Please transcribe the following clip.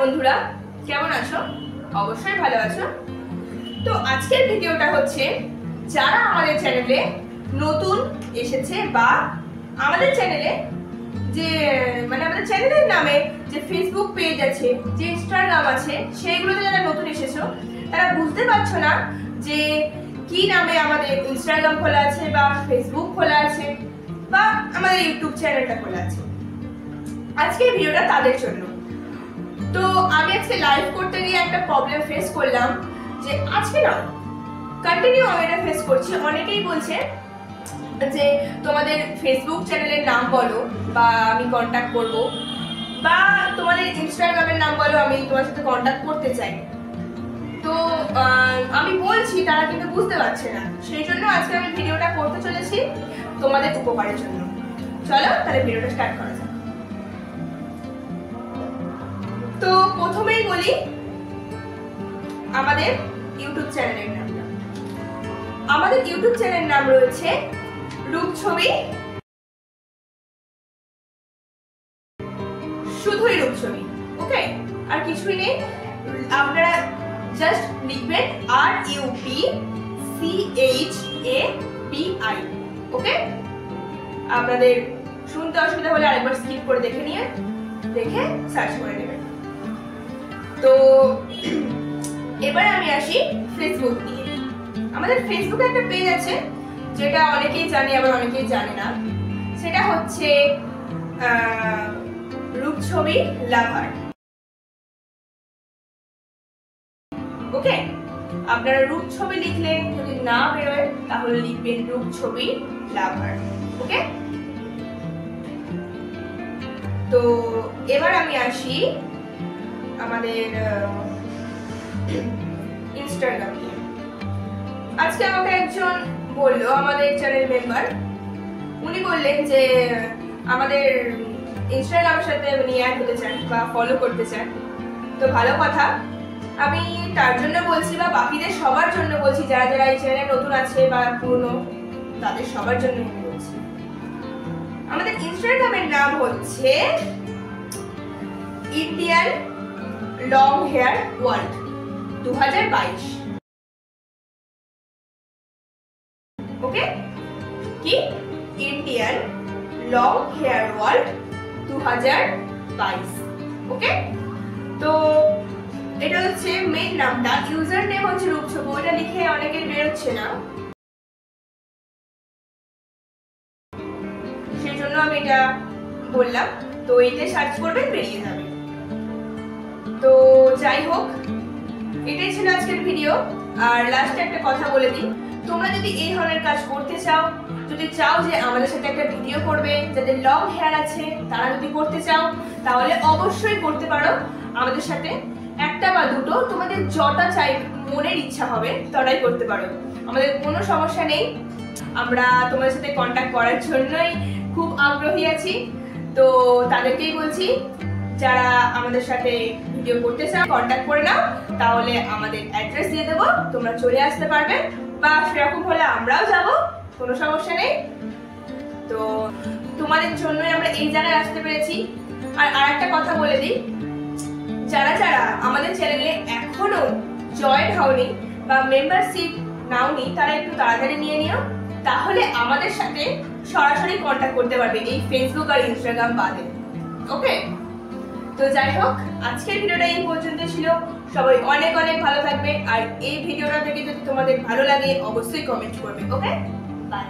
বন্ধুরা, কেমন আছো? অবশ্যই ভালো আছো। তো আজকের ভিডিওটা হচ্ছে যারা আমাদের চ্যানেলে নতুন এসেছে বা আমাদের চ্যানেলে যে আমাদের চ্যানেলের নামে যে ফেসবুক পেজ আছে, যে ইনস্টাগ্রাম আছে, সেইগুলোতে যারা নতুন এসেছো তারা বুঝতে পারছো না যে কি নামে আমাদের ইনস্টাগ্রাম খোলা আছে বা ফেসবুক খোলা আছে বা আমাদের ইউটিউব চ্যানেলটা খোলা আছে। আজকের ভিডিওটা তাদের জন্য। তো আমি আজকে লাইভ করতে গিয়ে একটা প্রবলেম ফেস করলাম, যে আজকে না কন্টিনিউ আমি এটা ফেস করছি। অনেকেই বলছে যে তোমাদের ফেসবুক চ্যানেলের নাম বলো বা আমি কন্ট্যাক্ট করব, বা তোমাদের ইনস্টাগ্রামের নাম বলো, আমি তোমার সাথে কন্ট্যাক্ট করতে চাই। তো আমি বলছি, তারা কিন্তু বুঝতে পারছে না। সেই জন্য আজকে আমি ভিডিওটা করতে চলেছি তোমাদের উপকারের জন্য। চলো তাহলে ভিডিওটা স্টার্ট করা যাক। তো প্রথমেই বলি আমাদের ইউটিউব চ্যানেলের নামটা। আমাদের ইউটিউব চ্যানেলের নাম রয়েছে রূপছবি, শুধুই রূপছবি। ওকে, আর কিছুই নেই। আপনারা জাস্ট লিখবেন RUPCHABI। ওকে, আপনাদের শুনতে অসুবিধা হলে আরেকবার স্কিপ করে দেখে নিয়ে দেখে সার্চ করে নেবেন। তো এবারে আমি আসি ফেসবুক নিয়ে। আমাদের ফেসবুকে একটা পেজ আছে, যেটা অনেকেই জানে আবার অনেকেই জানে না। সেটা হচ্ছে রূপছবি লাভার। ওকে, আপনারা রূপছবি লিখলেন, যদি না বেরোয় তাহলে লিখবেন রূপছবি লাভার। ওকে, তো এবার আমি আসি আমাদের ইনস্টাগ্রাম নিয়ে। আজকে আমাকে একজন বললো, আমাদের চ্যানেল মেম্বার, উনি বললেন যে আমাদের ইনস্টাগ্রামের সাথে উনি অ্যাড হতে চান বা ফলো করতে চান। তো ভালো কথা, আমি তার জন্য বলছি বা বাকিদের সবার জন্য বলছি, যারা যারা এই চ্যানেলে নতুন আছে বা পুরনো, তাদের সবার জন্য বলছি। আমাদের ইনস্টাগ্রামের নাম হচ্ছে ইন্ডিয়ান লং হেয়ার ওয়ার্ল্ড 2022। ওকে, কি ইন্ডিয়ান লং হেয়ার ওয়ার্ল্ড 2022। ওকে, তো এটা হচ্ছে মেইন নামটা। ইউজার নেম হচ্ছে রূপছবি, ওটা লিখে অনেকের বেরোচ্ছে না, সেই জন্য আমি এটা বললাম। তো এইটা সার্চ করবেন, বেরিয়ে যাবে। তো যাই হোক, এটাই ছিল আজকের ভিডিও। আর লাস্টে একটা কথা বলে দিই, তোমরা যদি এই ধরনের কাজ করতে চাও, যদি চাও যে আমাদের সাথে একটা ভিডিও করবে, যাদের লং হেয়ার আছে তারা যদি করতে চাও, তাহলে অবশ্যই করতে পারো আমাদের সাথে। একটা বা দুটো, তোমাদের যটা চাই মনের ইচ্ছা হবে তটাই করতে পারো, আমাদের কোনো সমস্যা নেই। আমরা তোমাদের সাথে কন্ট্যাক্ট করার জন্যই খুব আগ্রহী আছি। তো তাদেরকেই বলছি, যারা আমাদের সাথে ভিডিও করতে চাও কন্ট্যাক্ট করে নাও, তাহলে আমাদের অ্যাড্রেস দিয়ে দেবো, তোমরা চলে আসতে পারবে, বা সেরকম হলে আমরাও যাব, কোনো সমস্যা নেই। তো তোমাদের জন্যই আমরা এই জায়গায় আসতে পেরেছি। আর আরেকটা কথা বলে দিই, যারা যারা আমাদের চ্যানেলে এখনো জয়েন হওনি বা মেম্বারশিপ নাওনি, তারা একটু তাড়াতাড়ি নিয়ে নিও, তাহলে আমাদের সাথে সরাসরি কন্ট্যাক্ট করতে পারবে এই ফেসবুক আর ইনস্টাগ্রাম বাদে। ওকে, তো যাই হোক, আজকের ভিডিওটা এই পর্যন্ত ছিল। সবাই অনেক অনেক ভালো থাকবে। আর এই ভিডিওটা থেকে যদি তোমাদের ভালো লাগে অবশ্যই কমেন্ট করবে। ওকে, বাই।